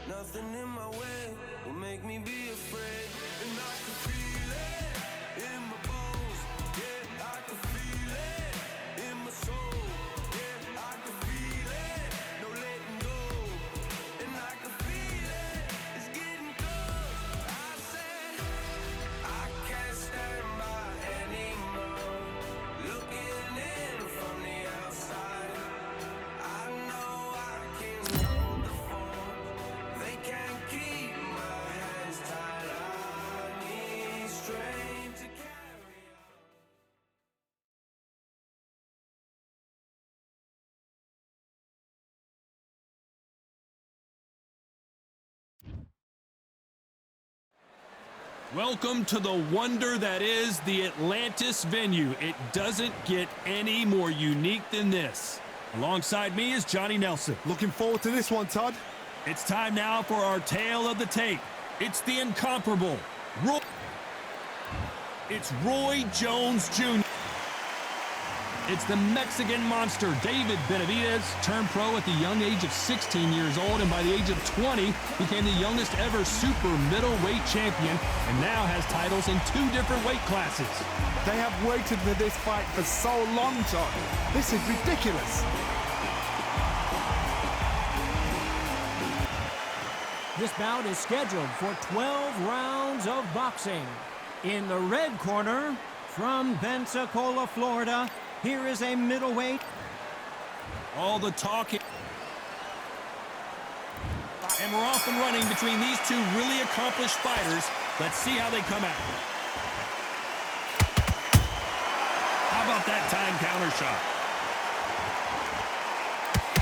Nothing in my way will make me be afraid. And I can feel it in my bones. Yeah, I can feel it in my soul. Yeah, I can feel it, no letting go. And I can feel it, it's getting close. I said I can't stand by anymore. Looking in from the outside, I know I can hold the phone. They can't keep my hands tied. I need strength to carry on. Welcome to the wonder that is the Atlantis venue. It doesn't get any more unique than this. Alongside me is Johnny Nelson. Looking forward to this one, Todd. It's time now for our tale of the tape. It's the incomparable It's Roy Jones Jr. It's the Mexican monster, David Benavidez, turned pro at the young age of 16 years old, and by the age of 20, became the youngest ever super middleweight champion, and now has titles in 2 different weight classes. They have waited for this fight for so long, Todd. This is ridiculous. This bout is scheduled for 12 rounds of boxing. In the red corner, from Pensacola, Florida, here is a middleweight. All the talking. And we're off and running between these 2 really accomplished fighters. Let's see how they come out. How about that time counter shot?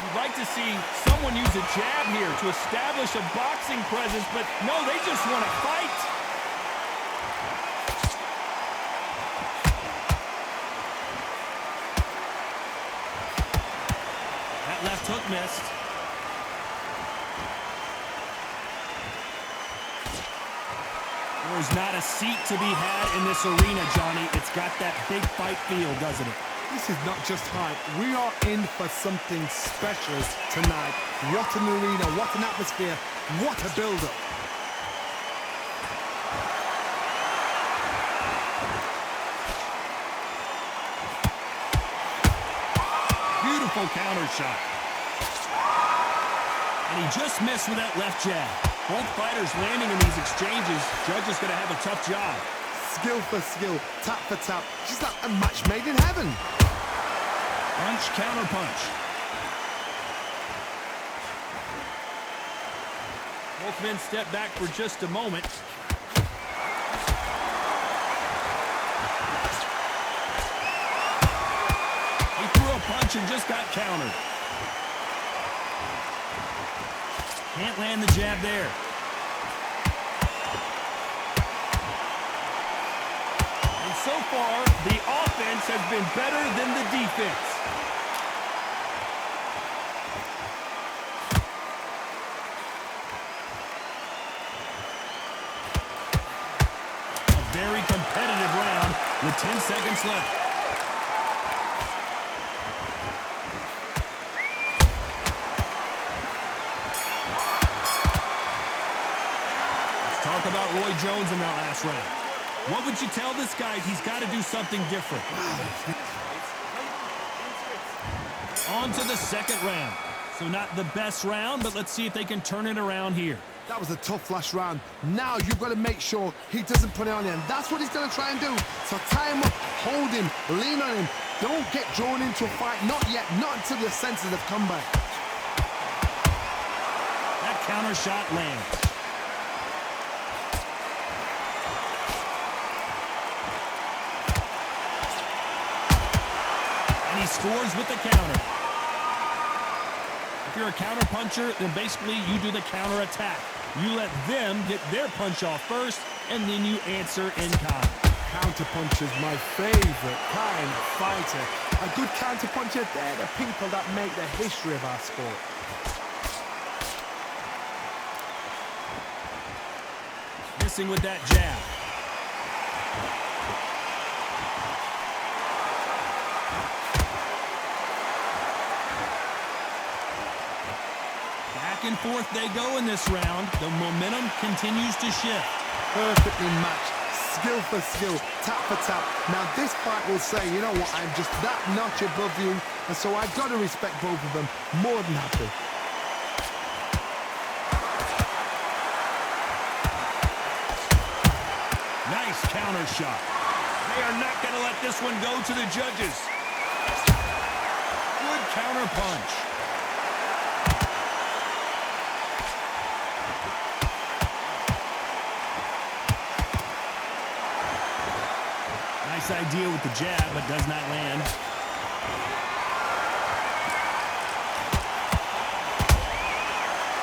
You'd like to see someone use a jab here to establish a boxing presence, but no, they just want to fight. That left hook missed. There's not a seat to be had in this arena, Johnny. It's got that big fight feel, doesn't it? This is not just hype. We are in for something special tonight. What an arena, what an atmosphere, what a build-up. Beautiful counter shot. And he just missed with that left jab. Both fighters landing in these exchanges. Judge is going to have a tough job. Skill for skill, tap for tap. Just like a match made in heaven. Punch, counter punch. Both men step back for just a moment. He threw a punch and just got countered. Can't land the jab there. And so far, the offense has been better than the defense. A very competitive round with 10 seconds left. Talk about Roy Jones in that last round. What would you tell this guy? He's got to do something different. On to the second round. So not the best round, but let's see if they can turn it around here. That was a tough last round. Now you've got to make sure he doesn't put it on you, and that's what he's going to try and do. So tie him up, hold him, lean on him. Don't get drawn into a fight. Not yet, not until your senses have come back. That counter shot lands. He scores with the counter. If you're a counter puncher, then basically you do the counter attack. You let them get their punch off first, and then you answer in kind. Counter puncher's my favorite kind of fighter. A good counter puncher, they're the people that make the history of our sport. Missing with that jab. and forth they go in this round. The momentum continues to shift. Perfectly matched. Skill for skill, tap for tap. Now this fight will say, you know what, I'm just that notch above you, and so I've got to respect both of them. More than happy. Nice counter shot. They are not going to let this one go to the judges. Good counter punch. Nice idea with the jab, but does not land.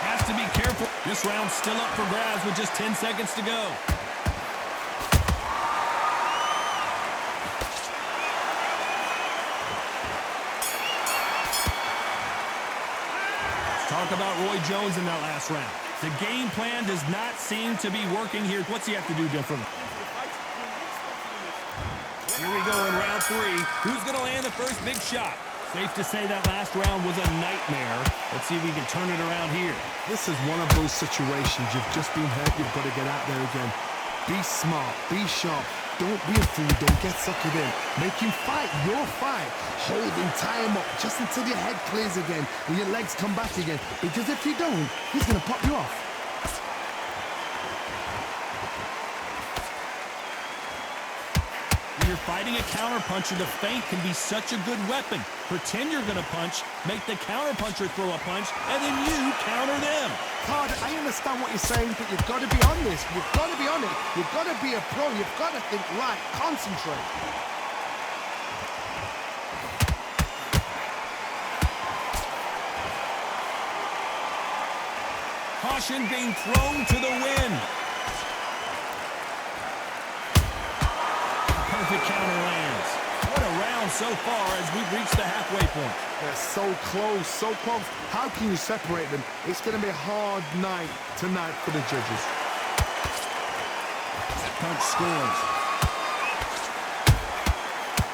Has to be careful. This round's still up for grabs with just 10 seconds to go. Let's talk about Roy Jones in that last round. The game plan does not seem to be working here. What's he have to do differently? Here we go in round 3. Who's going to land the first big shot? Safe to say that last round was a nightmare. Let's see if we can turn it around here. This is one of those situations. You've just been hurt. You've got to get out there again. Be smart. Be sharp. Don't be a fool. Don't get suckered in. Make him fight your fight. Hold him, tie him up just until your head clears again and your legs come back again. Because if you don't, he's going to pop you off. When you're fighting a counterpuncher, the feint can be such a good weapon. Pretend you're going to punch, make the counterpuncher throw a punch, and then you counter them. Todd, I understand what you're saying, but you've got to be on this. You've got to be on it. You've got to be a pro. You've got to think right. Concentrate. Caution being thrown to the wind. Perfect counter lands. What a round so far as we've reached the halfway point. They're so close, so close. How can you separate them? It's going to be a hard night tonight for the judges. Punch scores.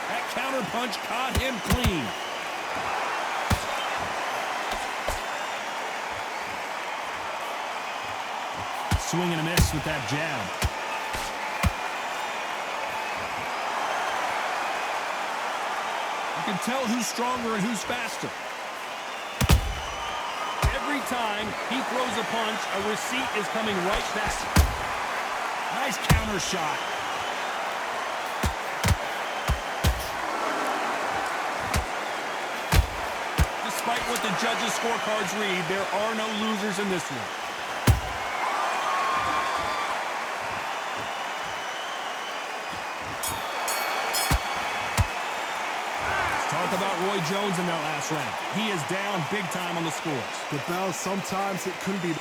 That counter punch caught him clean. Swing and a miss with that jab. You can tell who's stronger and who's faster. Every time he throws a punch, a receipt is coming right back. Nice counter shot. Despite what the judges' scorecards read, there are no losers in this one. Talk about Roy Jones in that last round. He is down big time on the scores. The bell, sometimes it can be.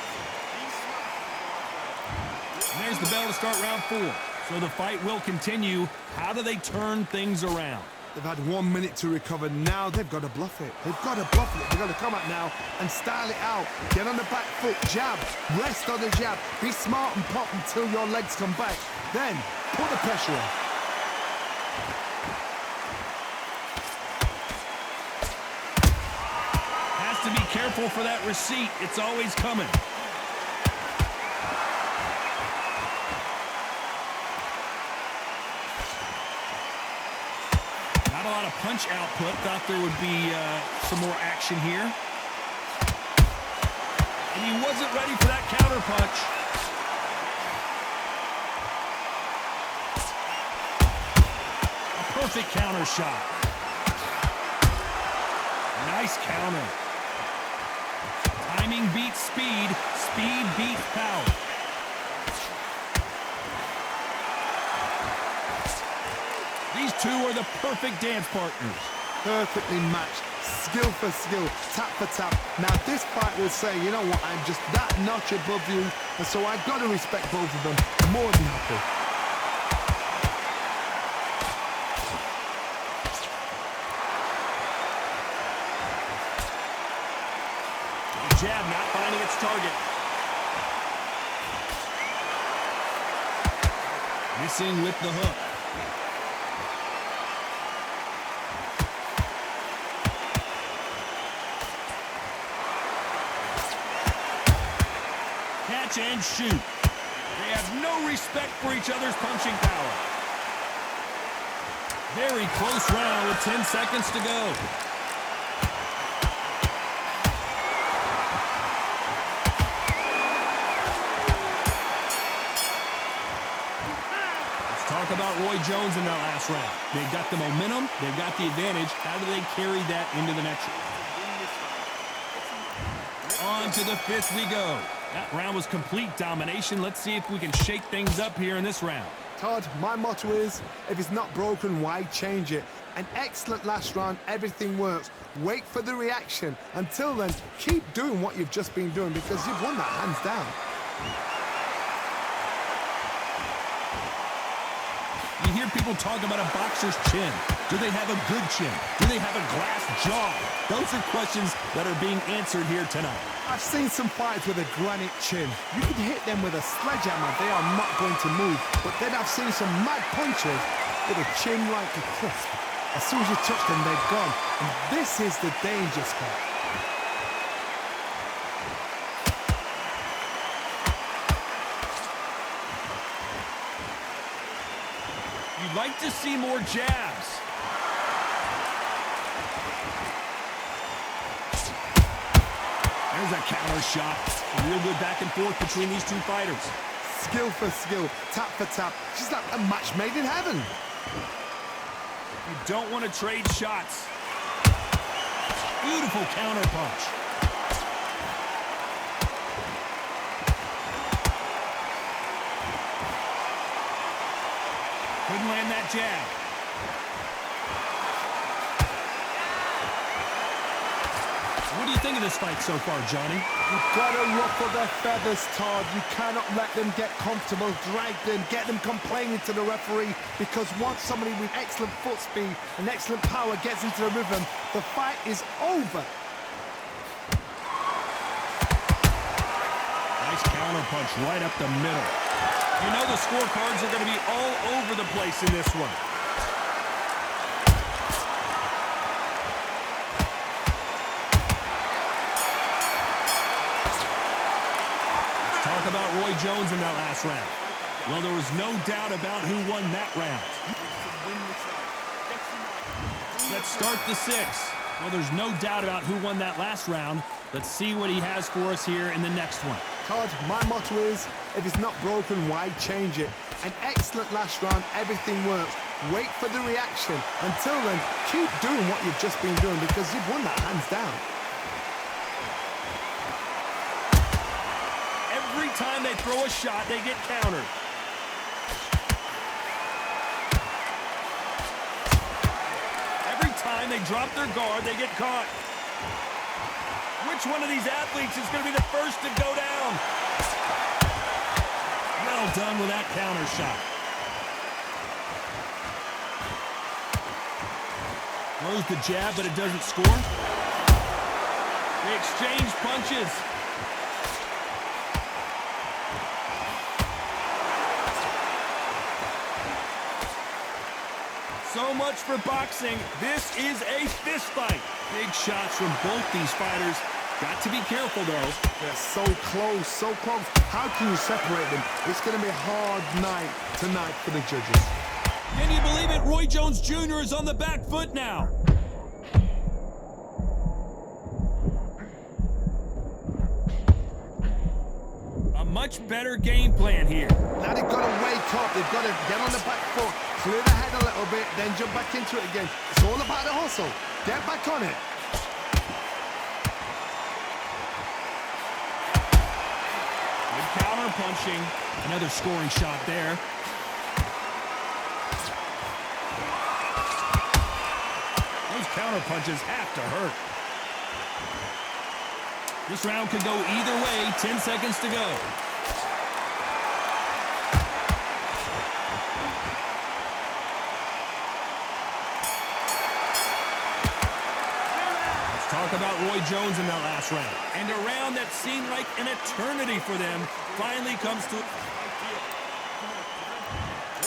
And there's the bell to start round 4. So the fight will continue. How do they turn things around? They've had 1 minute to recover. Now they've got to bluff it. They've got to bluff it. They've got to come out now and style it out. Get on the back foot, jab, rest on the jab. Be smart and pop until your legs come back. Then put the pressure on. To be careful for that receipt. It's always coming. Not a lot of punch output. Thought there would be some more action here. And he wasn't ready for that counter punch. A perfect counter shot. Nice counter. Timing beats speed. Speed beats power. These two are the perfect dance partners. Perfectly matched. Skill for skill. Tap for tap. Now this fight will say, you know what, I'm just that notch above you. And so I've got to respect both of them. More than happy. Jab not finding its target. Missing with the hook. catch and shoot. They have no respect for each other's punching power. Very close round with 10 seconds to go. Talk about Roy Jones in that last round. They've got the momentum. They've got the advantage. How do they carry that into the next round? On to the fifth we go. That round was complete domination. Let's see if we can shake things up here in this round. Todd, my motto is, if it's not broken, why change it? An excellent last round. Everything works. Wait for the reaction. Until then, keep doing what you've just been doing because you've won that hands down. You hear people talk about a boxer's chin. Do they have a good chin? Do they have a glass jaw? Those are questions that are being answered here tonight. I've seen some fighters with a granite chin. You could hit them with a sledgehammer. They are not going to move. But then I've seen some mad punchers with a chin like a crisp. As soon as you touch them, they're gone. And this is the danger spot. You'd like to see more jabs. There's a counter shot. A real good back and forth between these two fighters. Skill for skill, tap for tap. She's like a match made in heaven. You don't want to trade shots. Beautiful counter punch. Couldn't land that jab. What do you think of this fight so far, Johnny? You've got to ruffle their feathers, Todd. You cannot let them get comfortable, drag them, get them complaining to the referee, because once somebody with excellent foot speed and excellent power gets into the rhythm, the fight is over. Nice counter punch right up the middle. You know the scorecards are going to be all over the place in this one. Let's talk about Roy Jones in that last round. Well, there was no doubt about who won that round. Let's start the sixth. Well, there's no doubt about who won that last round. Let's see what he has for us here in the next one. Todd, my motto is, if it's not broken, why change it? An excellent last round, everything works. Wait for the reaction. Until then, keep doing what you've just been doing because you've won that hands down. Every time they throw a shot, they get countered. Every time they drop their guard, they get caught. Which one of these athletes is going to be the first to go down? Well done with that counter shot. Throws the jab, but it doesn't score. They exchange punches. So much for boxing. This is a fist fight. Big shots from both these fighters. Got to be careful, though. They're so close, so close. How can you separate them? It's going to be a hard night tonight for the judges. Can you believe it? Roy Jones Jr. is on the back foot now. A much better game plan here. Now they've got to wake up. They've got to get on the back foot, clear the head a little bit, then jump back into it again. It's all about the hustle. Get back on it. Good counter punching. Another scoring shot there. Those counter punches have to hurt. This round could go either way. 10 seconds to go. Talk about Roy Jones in that last round. And a round that seemed like an eternity for them finally comes to...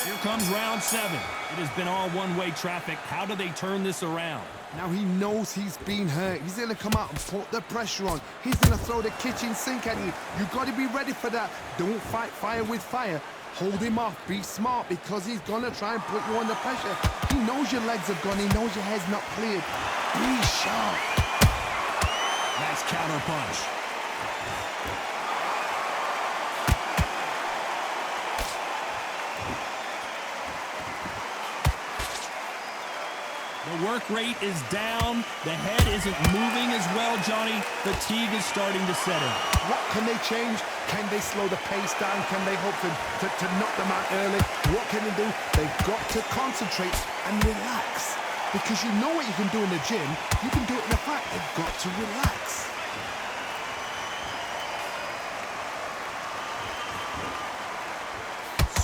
Here comes round 7. It has been all one-way traffic. How do they turn this around? Now he knows he's been hurt. He's going to come out and put the pressure on. He's going to throw the kitchen sink at you. You've got to be ready for that. Don't fight fire with fire. Hold him off. Be smart because he's going to try and put you under pressure. He knows your legs have gone. He knows your head's not cleared. Be sharp. Nice counter punch. The work rate is down. The head isn't moving as well, Johnny. Fatigue is starting to set in. What can they change? Can they slow the pace down? Can they hope to knock them out early? What can they do? They've got to concentrate and relax. Because you know what you can do in the gym. You can do it in the fight. They've got to relax.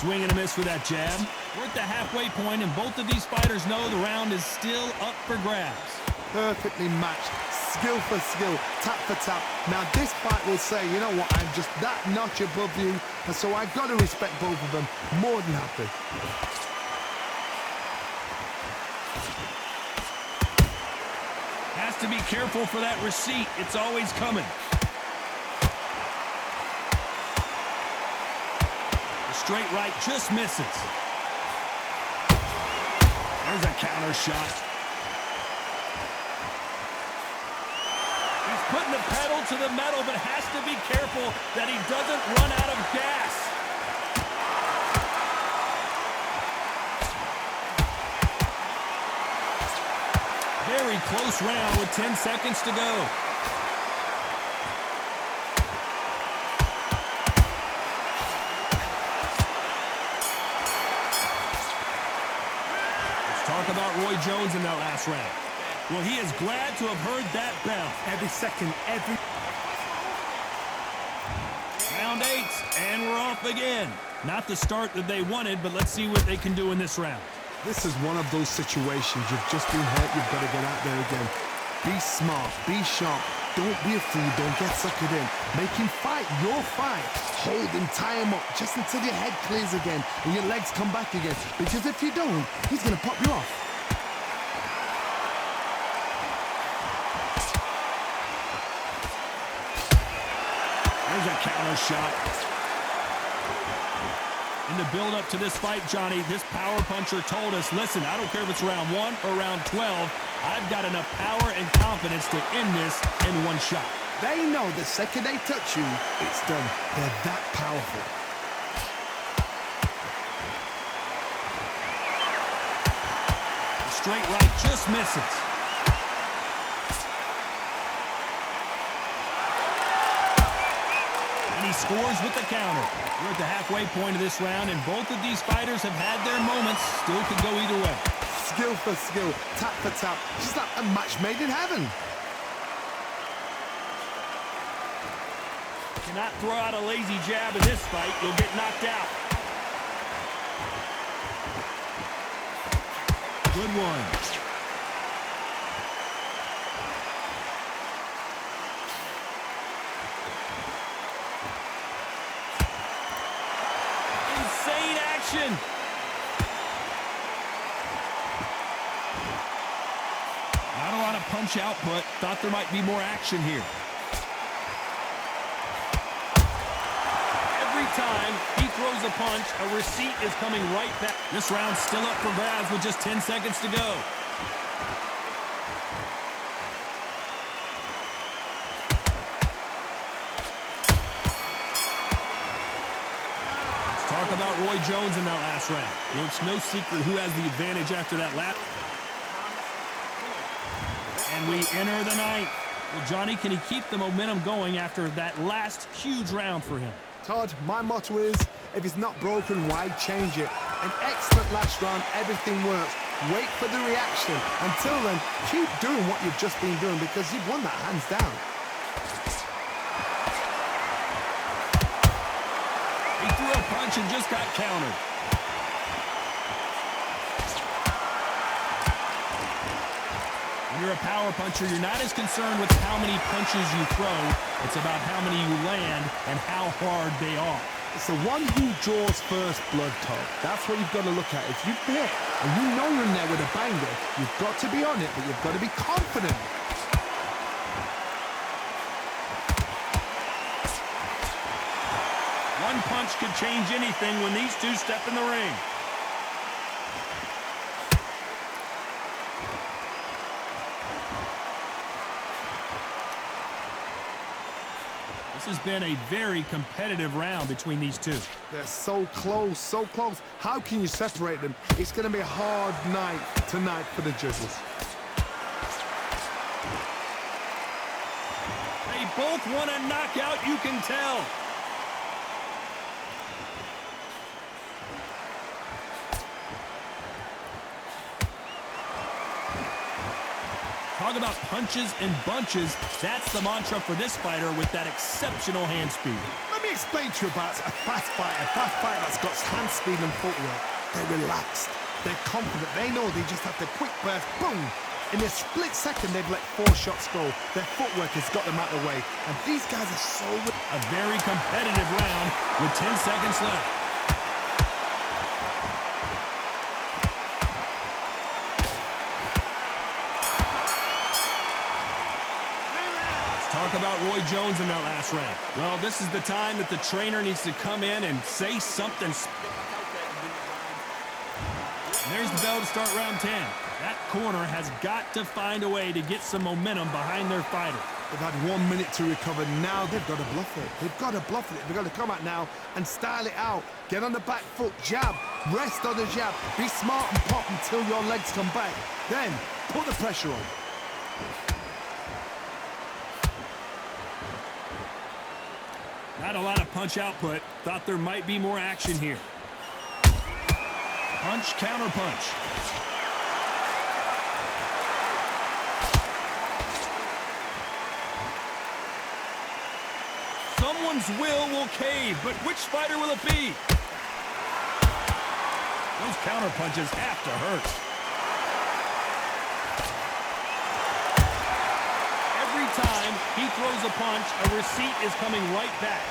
Swing and a miss for that jab. We're at the halfway point, and both of these fighters know the round is still up for grabs. Perfectly matched. Skill for skill, tap for tap. Now this fight will say, you know what, I'm just that notch above you, and so I've got to respect both of them. More than happy. Has to be careful for that receipt. It's always coming. The straight right just misses. There's a counter shot. He's putting the pedal to the metal, but has to be careful that he doesn't run out of gas. Very close round with 10 seconds to go. Let's talk about Roy Jones in that last round. Well, he is glad to have heard that bell. Every second, every... Round 8, and we're off again. Not the start that they wanted, but let's see what they can do in this round. This is one of those situations. You've just been hurt. You've got to get out there again. Be smart. Be sharp. Don't be a fool. Don't get suckered in. Make him fight your fight. Hold him. Tie him up just until your head clears again and your legs come back again. Because if you don't, he's going to pop you off. There's a counter shot. In the build-up to this fight, Johnny, this power puncher told us, listen, I don't care if it's round 1 or round 12, I've got enough power and confidence to end this in one shot. They know the second they touch you, it's done. They're that powerful. The straight right just misses. And he scores with the counter. We're at the halfway point of this round, and both of these fighters have had their moments. Still could go either way. Skill for skill, tap for tap. Just like a match made in heaven. Cannot throw out a lazy jab in this fight. You'll get knocked out. Good one. Insane action. Not a lot of punch output. Thought there might be more action here. Every time he throws a punch, a receipt is coming right back. This round's still up for grabs with just 10 seconds to go. Talk about Roy Jones in that last round. Well, it's no secret who has the advantage after that lap. And we enter the 9th. Well, Johnny, can he keep the momentum going after that last huge round for him? Todd, my motto is, if it's not broken, why change it? An excellent last round, everything works. Wait for the reaction. Until then, keep doing what you've just been doing because you've won that hands down. He threw a punch and just got countered. When you're a power puncher, you're not as concerned with how many punches you throw. It's about how many you land and how hard they are. It's the one who draws first blood, Todd. That's what you've got to look at. If you hit and you know you're in there with a banger, you've got to be on it, but you've got to be confident. One punch could change anything when these two step in the ring. This has been a very competitive round between these two. They're so close, so close. How can you separate them? It's going to be a hard night tonight for the judges. They both want a knockout, you can tell. Talk about punches and bunches. That's the mantra for this fighter with that exceptional hand speed. Let me explain to you about a fast fighter that's got hand speed and footwork. They're relaxed. They're confident. They know they just have to quick burst, boom. In a split second, they've let 4 shots go. Their footwork has got them out of the way. And these guys are so... A very competitive round with 10 seconds left. Talk about Roy Jones in that last round. Well, this is the time that the trainer needs to come in and say something. There's the bell to start round 10. That corner has got to find a way to get some momentum behind their fighter. They've had 1 minute to recover. Now they've got to bluff it. They've got to bluff it. They've got to come out now and style it out. Get on the back foot, jab, rest on the jab. Be smart and pop until your legs come back. Then put the pressure on. Not a lot of punch output. Thought there might be more action here. Punch, counter punch. Someone's will cave, but which fighter will it be? Those counter punches have to hurt. Every time he throws a punch, a receipt is coming right back.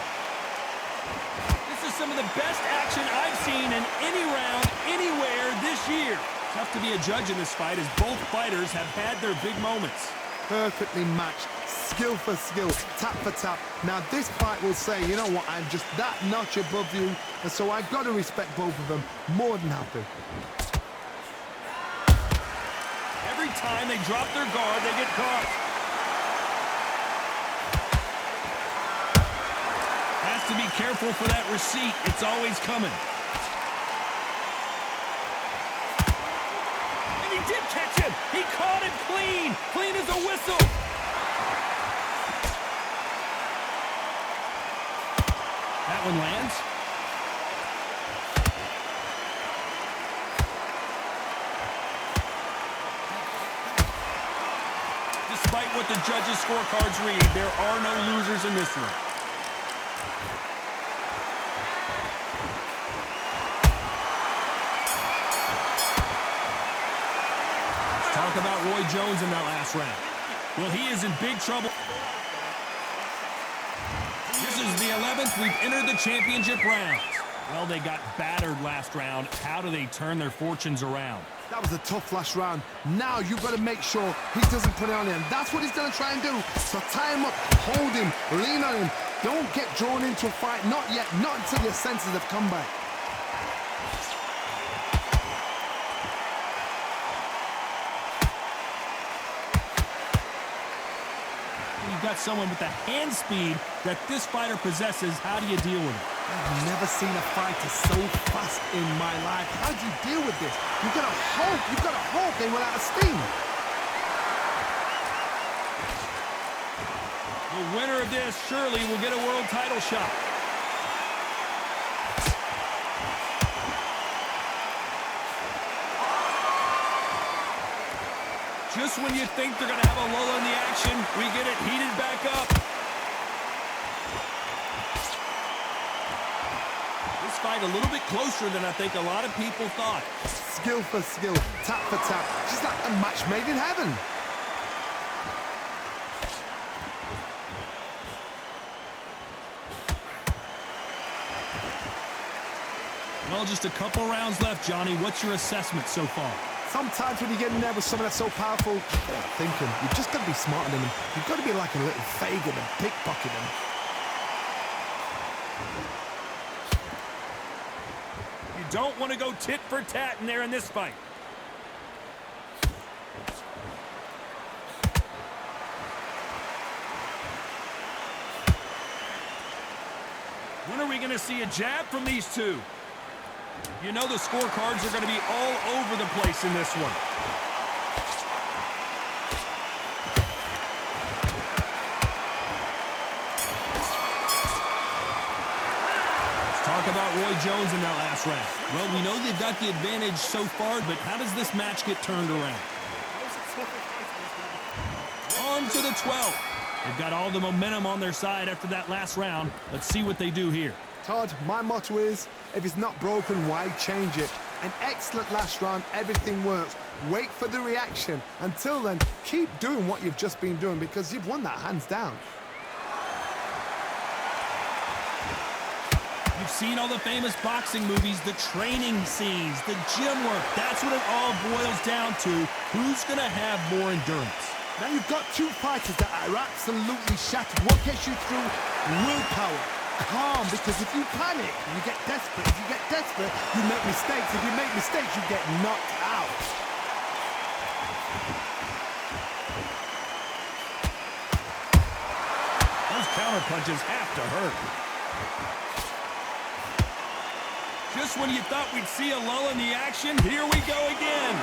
This is some of the best action I've seen in any round, anywhere this year. Tough to be a judge in this fight as both fighters have had their big moments. Perfectly matched, skill for skill, tap for tap. Now this fight will say, you know what, I'm just that notch above you, and so I've got to respect both of them. More than happy. Every time they drop their guard, they get caught. Has to be careful for that receipt. It's always coming. And he did catch him. He caught it clean. Clean as a whistle. That one lands. Despite what the judges' scorecards read, there are no losers in this one. Talk about Roy Jones in that last round. Well, he is in big trouble. This is the 11th we've entered the championship rounds. Well, they got battered last round. How do they turn their fortunes around? That was a tough last round. Now you've got to make sure he doesn't put it on him. That's what he's going to try and do. So tie him up, hold him, lean on him. Don't get drawn into a fight. Not yet. Not until your senses have come back. You've got someone with the hand speed that this fighter possesses. How do you deal with it? I've never seen a fighter so fast in my life. How do you deal with this? You've got to hope they run out of steam. The winner of this surely will get a world title shot. Just when you think they're going to have a lull in the action, we get it heated back up. This fight a little bit closer than I think a lot of people thought. Skill for skill, tap for tap. Just like a match made in heaven. Well, just a couple rounds left, Johnny. What's your assessment so far? Sometimes when you get in there with someone that's so powerful, you're thinking, you've just got to be smarter than them. You've got to be like a little Fagin and pickpocket them. You don't want to go tit for tat in there in this fight. When are we going to see a jab from these two? You know the scorecards are going to be all over the place in this one. Let's talk about Roy Jones in that last round. Well, we know they've got the advantage so far, but how does this match get turned around? On to the 12th. They've got all the momentum on their side after that last round. Let's see what they do here. Todd, my motto is, if it's not broken, why change it? An excellent last round, everything works. Wait for the reaction. Until then, keep doing what you've just been doing because you've won that hands down. You've seen all the famous boxing movies, the training scenes, the gym work. That's what it all boils down to. Who's going to have more endurance? Now you've got two fighters that are absolutely shattered. What gets you through? Willpower. Calm, because if you panic, you get desperate. If you get desperate, you make mistakes. If you make mistakes, you get knocked out. Those counter punches have to hurt. Just when you thought we'd see a lull in the action, here we go again.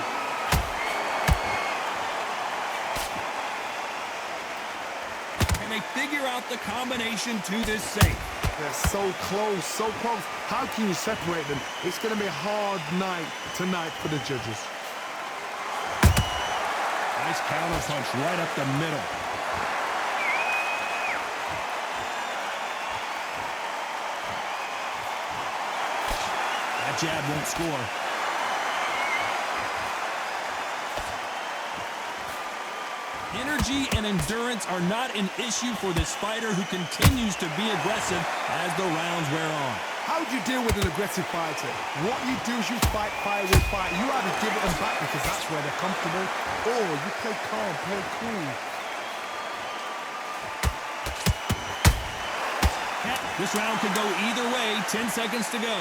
Can they figure out the combination to this safe? They're so close, so close. How can you separate them? It's going to be a hard night tonight for the judges. Nice counter punch right up the middle. That jab won't score. Energy and endurance are not an issue for this fighter who continues to be aggressive as the rounds wear on. How do you deal with an aggressive fighter? What you do is you fight fire with fire. You either give it them back because that's where they're comfortable, or you play calm, play cool. This round could go either way. 10 seconds to go.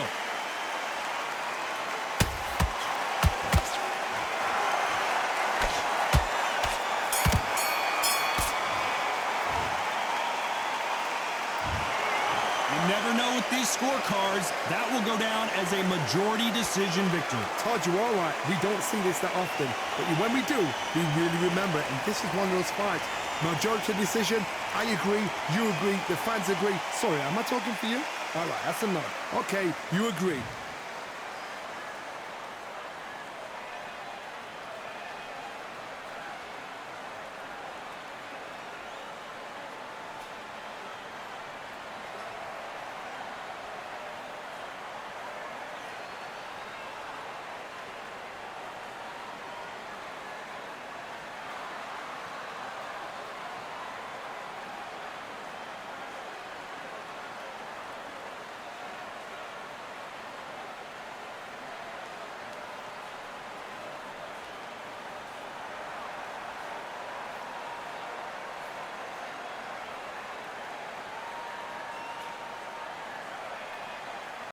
Never know with these scorecards. That will go down as a majority decision victory. Todd, you're all right. We don't see this that often. But when we do, we really remember it. And this is one of those fights. Majority decision. I agree. You agree. The fans agree. Sorry, am I talking for you? All right, that's enough. Okay, you agree.